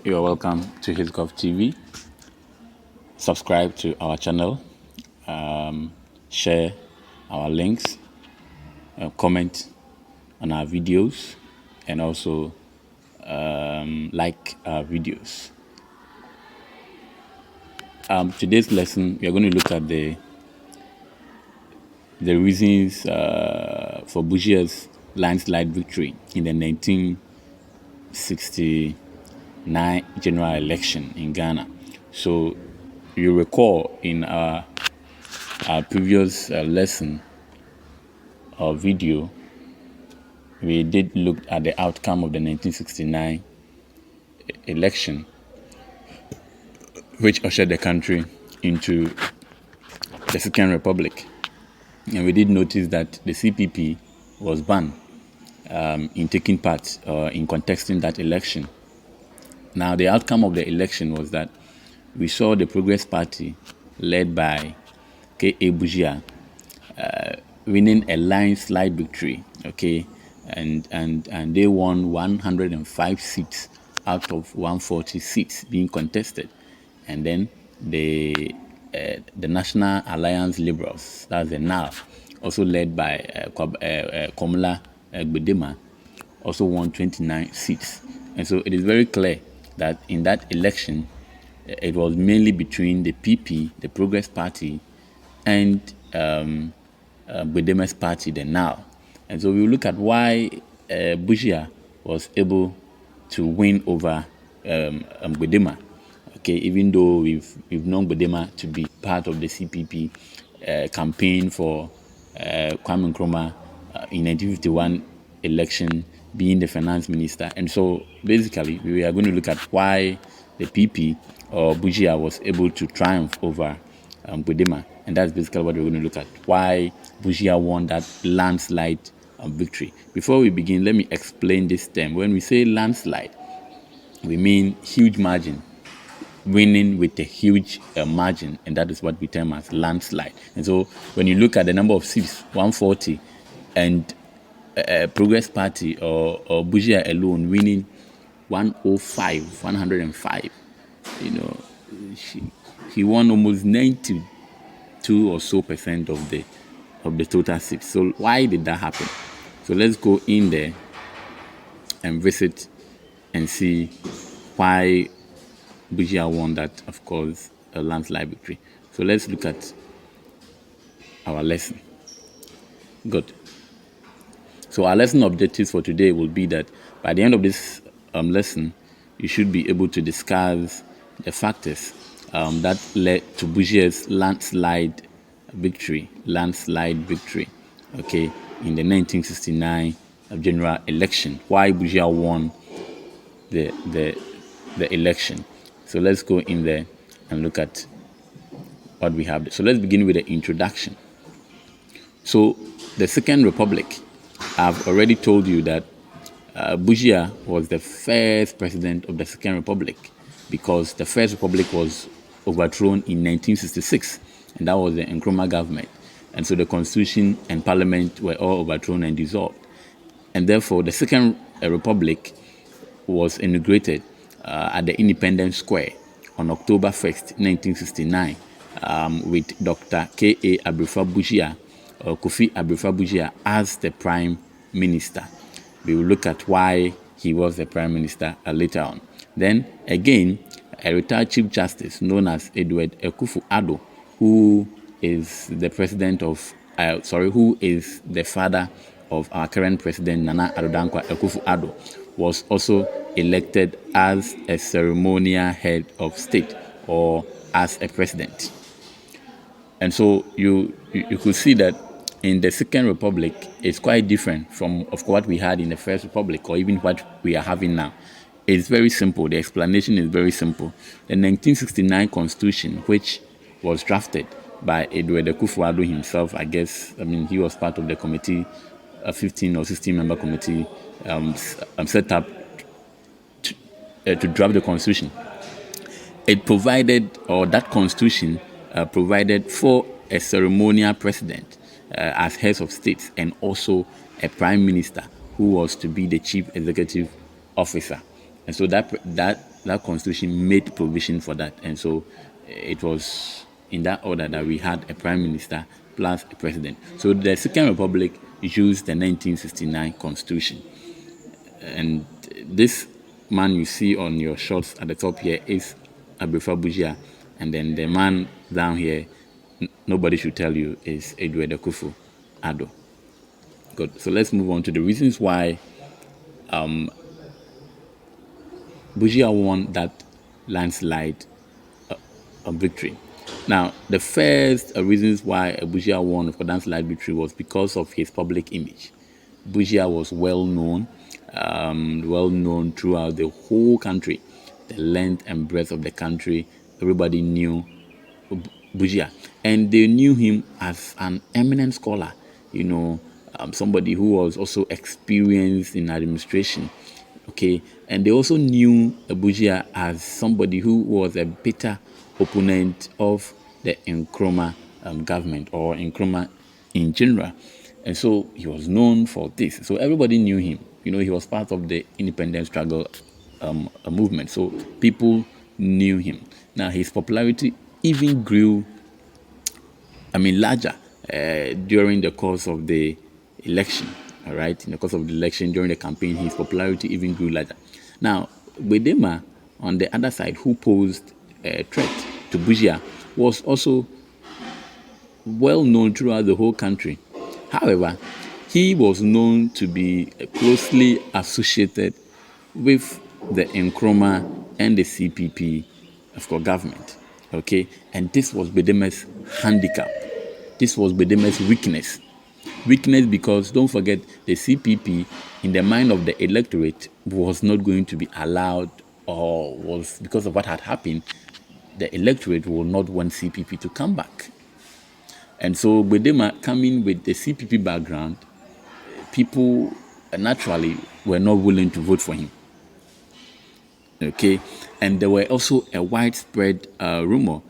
You are welcome to HISGOVTV. Subscribe to our channel, share our links, comment on our videos, and also like our videos. Today's lesson, we are going to look at the reasons for Busia's landslide victory in the 1969 general election in Ghana. So you recall in our previous lesson or video, we did look at the outcome of the 1969 election, which ushered the country into the Second Republic. And we did notice that the CPP was banned in taking part in contesting that election. Now, the outcome of the election was that we saw the Progress Party, led by K.A Busia, winning a landslide victory, okay, and they won 105 seats out of 140 seats being contested, and then the National Alliance Liberals, that's the NAL, also led by Komla Gbedemah, also won 29 seats. And so it is very clear that in that election, it was mainly between the PP, the Progress Party, and Gbedemah's party, the NAL. And so we will look at why Busia was able to win over Gbedemah. Okay, even though we've known Gbedemah to be part of the CPP campaign for Kwame Nkrumah in 1951 election, being the finance minister. And so basically we are going to look at why the PP or Busia was able to triumph over Gbedemah. And that's basically what we're going to look at, why Busia won that landslide victory. Before we begin, let me explain this term. When we say landslide, we mean huge margin, winning with a huge margin, and that is what we term as landslide. And so when you look at the number of seats, 140, and Progress Party or Busia alone winning 105, you know, he won almost 92 or so percent of the total seats. So why did that happen? So let's go in there and visit and see why Busia won that, of course, a landslide victory. So let's look at our lesson. Good. So our lesson objectives for today will be that by the end of this lesson, you should be able to discuss the factors that led to Busia's landslide victory, okay, in the 1969 general election. Why Busia won the election. So let's go in there and look at what we have. So let's begin with the introduction. So the Second Republic, I've already told you that Busia was the first president of the Second Republic, because the First Republic was overthrown in 1966, and that was the Nkrumah government. And so the Constitution and Parliament were all overthrown and dissolved. And therefore, the Second Republic was inaugurated at the Independence Square on October 1st, 1969, with Dr. K.A Busia, or Kofi Busia, as the Prime Minister. We will look at why he was the Prime Minister later on. Then again, a retired Chief Justice known as Edward Akufo-Addo, who is the president of, who is the father of our current president, Nana Addo Dankwa Akufo-Addo, was also elected as a ceremonial head of state, or as a president. And so you could see that in the Second Republic, it's quite different from of what we had in the First Republic, or even what we are having now. It's very simple. The explanation is very simple. The 1969 Constitution, which was drafted by Edward Akufo-Addo himself, I guess, he was part of the committee, a 15 or 16 member committee set up to draft the Constitution. It provided, or that Constitution provided for a ceremonial president as heads of states, and also a prime minister who was to be the chief executive officer. And so that that constitution made provision for that. And so it was in that order that we had a prime minister plus a president. So the Second Republic used the 1969 constitution. And this man you see on your shots at the top here is K.A Busia, and then the man down here, nobody should tell you, is Edward Akufo Addo. Good. So let's move on to the reasons why Busia won that landslide victory. Now, the first reasons why Busia won for landslide victory was because of his public image. Busia was well known throughout the whole country, the length and breadth of the country. Everybody knew Busia, and they knew him as an eminent scholar. Somebody who was also experienced in administration. Okay, and they also knew Busia as somebody who was a bitter opponent of the Nkrumah government, or Nkrumah in general. And so he was known for this. So everybody knew him. He was part of the independence struggle movement. So people knew him. Now his popularity even grew, larger during the course of the election. All right, in the course of the election, during the campaign, his popularity even grew larger. Now, Gbedemah, on the other side, who posed a threat to Busia, was also well known throughout the whole country. However, he was known to be closely associated with the Nkrumah and the CPP, of course, government. Okay, and this was Gbedemah's handicap. This was Gbedemah's weakness. Weakness because, don't forget, the CPP, in the mind of the electorate, was not going to be allowed, or was, because of what had happened, the electorate will not want CPP to come back. And so Gbedemah, coming with the CPP background, people naturally were not willing to vote for him. Okay, and there were also a widespread rumor,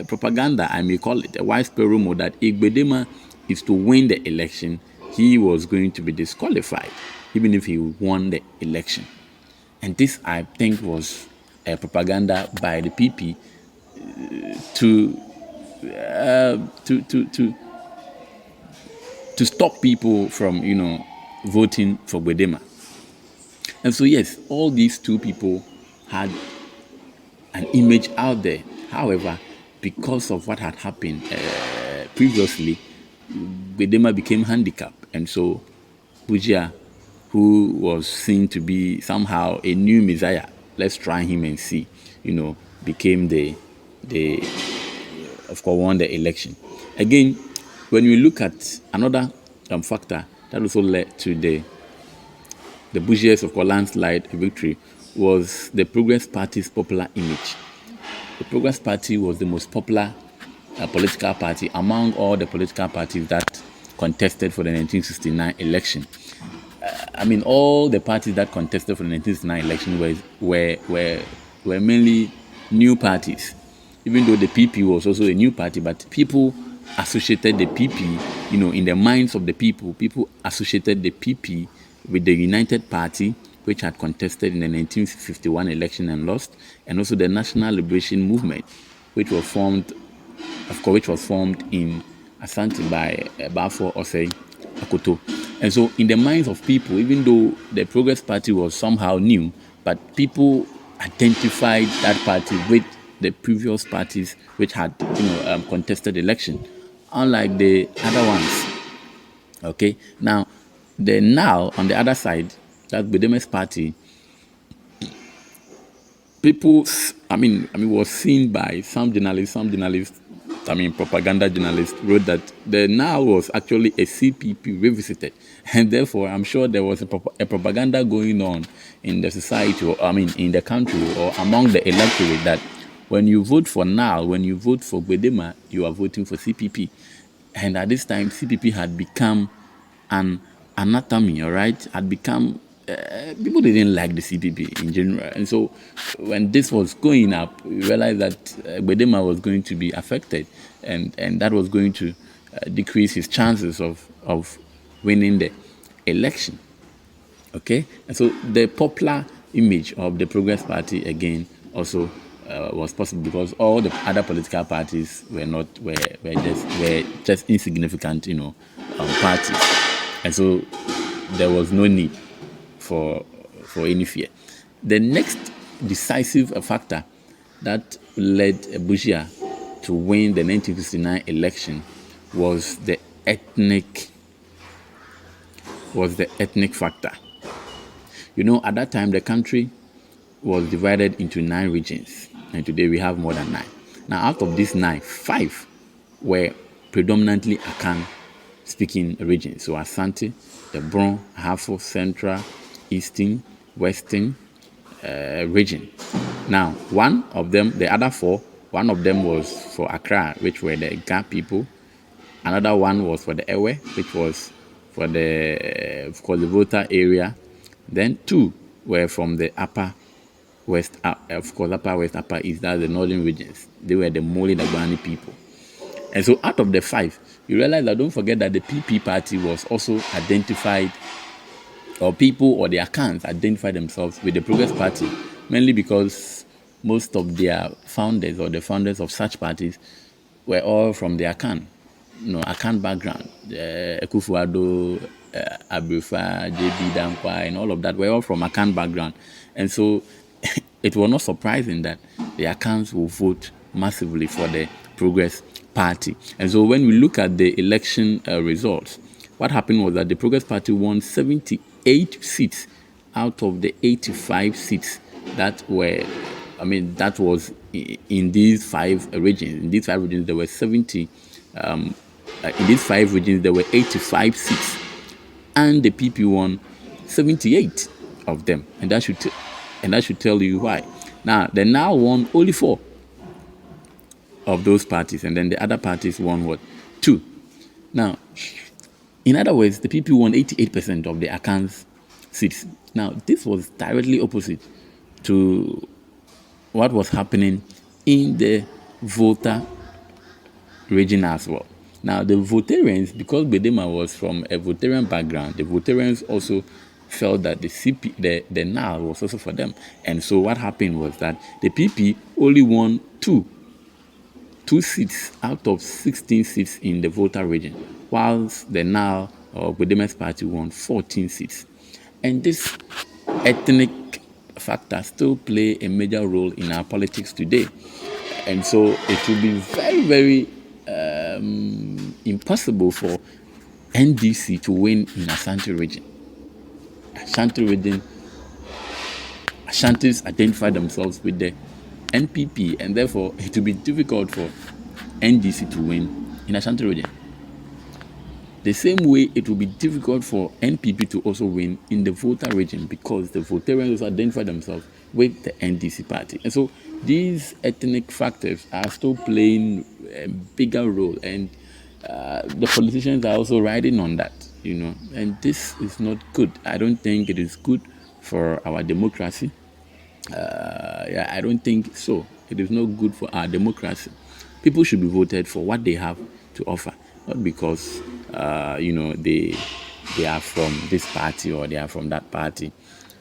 propaganda, I may call it, a widespread rumor that if Gbedemah is to win the election, he was going to be disqualified, even if he won the election. And this, I think, was a propaganda by the PP to stop people from, voting for Gbedemah. And so, yes, all these two people had an image out there. However, because of what had happened previously, Gbedemah became handicapped. And so Busia, who was seen to be somehow a new messiah, let's try him and see, became the of course, won the election. Again, when we look at another factor that also led to the Busia's, of course, landslide victory, was the Progress Party's popular image. The Progress Party was the most popular political party among all the political parties that contested for the 1969 election. All the parties that contested for the 1969 election were mainly new parties. Even though the PP was also a new party, but people associated the PP, in the minds of the people associated the PP with the United Party, which had contested in the 1951 election and lost, and also the National Liberation Movement, which was formed in Asante by Bafo Osei Akoto. And so in the minds of people, even though the Progress Party was somehow new, but people identified that party with the previous parties which had contested election, unlike the other ones. Okay, now on the other side, that Gbedemah's party, people, was seen by some journalists, propaganda journalists wrote that the now was actually a CPP revisited, and therefore I'm sure there was a propaganda going on in the society, or in the country, or among the electorate, that when you vote for Gbedemah, you are voting for CPP. And at this time, CPP had become an anatomy, all right? Had become, people didn't like the CPP in general. And so when this was going up, we realized that Gbedemah was going to be affected, and that was going to decrease his chances of winning the election. Okay? And so the popular image of the Progress Party again also was possible because all the other political parties were just insignificant, parties, and so there was no need for any fear. The next decisive factor that led Busia to win the 1959 election was the ethnic factor. At that time, the country was divided into 9 regions, and today we have more than 9. Now, out of these 9, 5 were predominantly Akan-speaking regions. So Asante, the Bron, Ahafo, Central, Eastern, Western region. Now, one of them, the other 4, one of them was for Accra, which were the Ga people. Another one was for the Ewe, which was for the Volta area. Then 2 were from the Upper West, Upper West, Upper East, that's the northern regions. They were the Moli Dagbani people. And so out of the 5, you realize that don't forget that the PP party was also identified, or people or their Akans identified themselves with the Progress Party, mainly because most of their founders or the founders of such parties were all from the Akan, Akan background. Ekufuado, Abrifa, JB Dankwa, and all of that were all from Akan background. And so it was not surprising that the Akans will vote massively for the Progress Party. And so when we look at the election results, what happened was that the Progress Party won 78 seats out of the 85 seats that was in these 5 regions. In these 5 regions, there were 70. In these 5 regions, there were 85 seats, and the PP won 78 of them, and that should tell you why. Now, they now won only 4 of those parties, and then the other parties won what? 2. Now, in other words, the PP won 88% of the Akan's seats. Now, this was directly opposite to what was happening in the Volta region as well. Now, the Voltarians, because Gbedemah was from a Voltarian background, the Voltarians also felt that the NAL was also for them. And so what happened was that the PP only won 2 seats out of 16 seats in the Volta region, whilst the NAL, or Gbedemah's party, won 14 seats. And this ethnic factor still play a major role in our politics today. And so it will be very, very impossible for NDC to win in Ashanti region. Ashantis identify themselves with the NPP, and therefore it will be difficult for NDC to win in Ashanti region. The same way it will be difficult for NPP to also win in the Volta region, because the Voltarians also identify themselves with the NDC party. And so these ethnic factors are still playing a bigger role, and the politicians are also riding on that, and this is not good. I don't think it is good for our democracy. I don't think so. It is not good for our democracy. People should be voted for what they have to offer, not because they are from this party or they are from that party,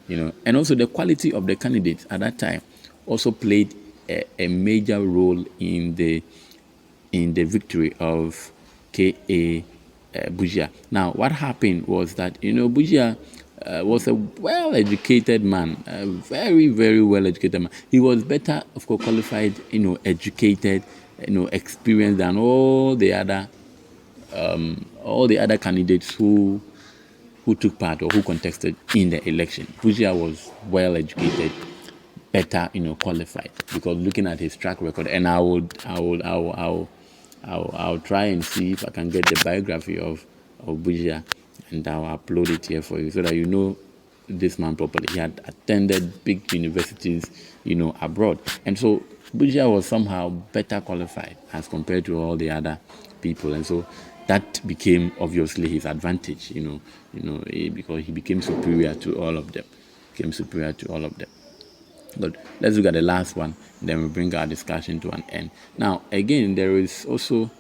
And also the quality of the candidates at that time also played a major role in the victory of K.A Busia. Now, what happened was that Busia was a well-educated man, a very, very well-educated man. He was better, of course, qualified, educated, experienced than all the other candidates who took part or who contested in the election. Busia was well-educated, better, qualified, because looking at his track record, and I'll try and see if I can get the biography of Busia, and I'll upload it here for you so that you know this man properly. He had attended big universities, abroad, and so Busia was somehow better qualified as compared to all the other people, and so that became obviously his advantage, because he became superior to all of them. But let's look at the last one, then we'll bring our discussion to an end. Now, again, there is also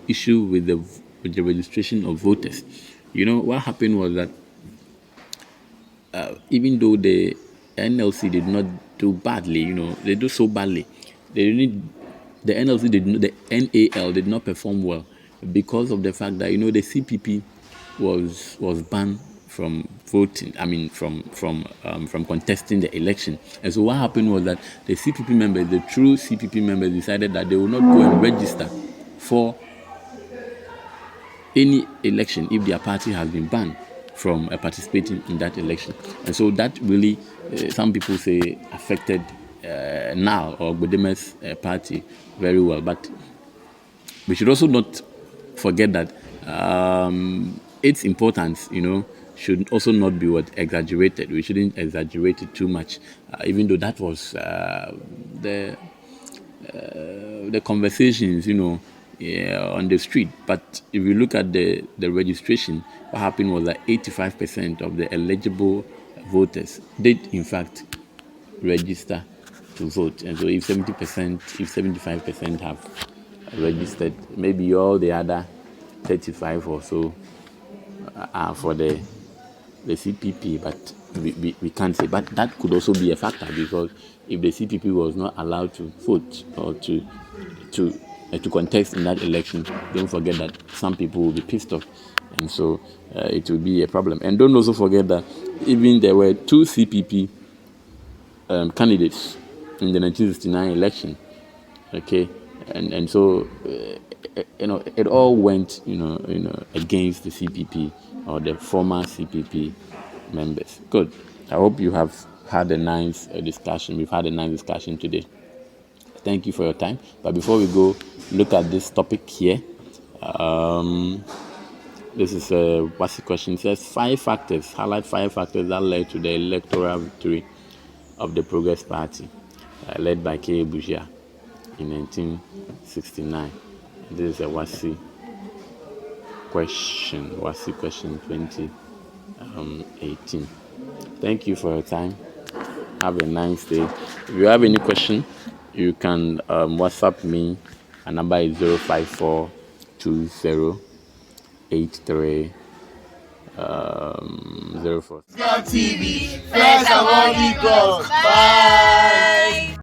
issue with the registration of voters. What happened was that even though the NLC did not do badly, they do so badly. They didn't. The NLC did not, the NAL did not perform well because of the fact that the CPP was banned from voting. I mean, from contesting the election. And so what happened was that the CPP members, the true CPP members, decided that they will not go and register for any election if their party has been banned from participating in that election. And so that really, some people say, affected now or Gbedemah's party very well. But we should also not forget that its importance, should also not be exaggerated. We shouldn't exaggerate it too much, even though that was the conversations, on the street. But if you look at the registration, what happened was that 85% of the eligible voters did in fact register to vote. And so if 70%, if 75% have registered, maybe all the other 35 or so are for the CPP, but we can't say. But that could also be a factor, because if the CPP was not allowed to vote or to contest in that election, don't forget that some people will be pissed off, and so it will be a problem. And don't also forget that even there were two CPP candidates in the 1969 election. Okay, and so it all went against the CPP or the former CPP members. Good. I hope you have had a nice discussion. We've had a nice discussion today. Thank you for your time. But before we go, look at this topic here. This is what's the question? It says highlight 5 factors that led to the electoral victory of the Progress Party, led by K.A Busia in 1969. This is a WASI question 2018. Thank you for your time. Have a nice day. If you have any question, you can WhatsApp me. Our number is 0542083 04. HISGOVTV, first among equals. Bye.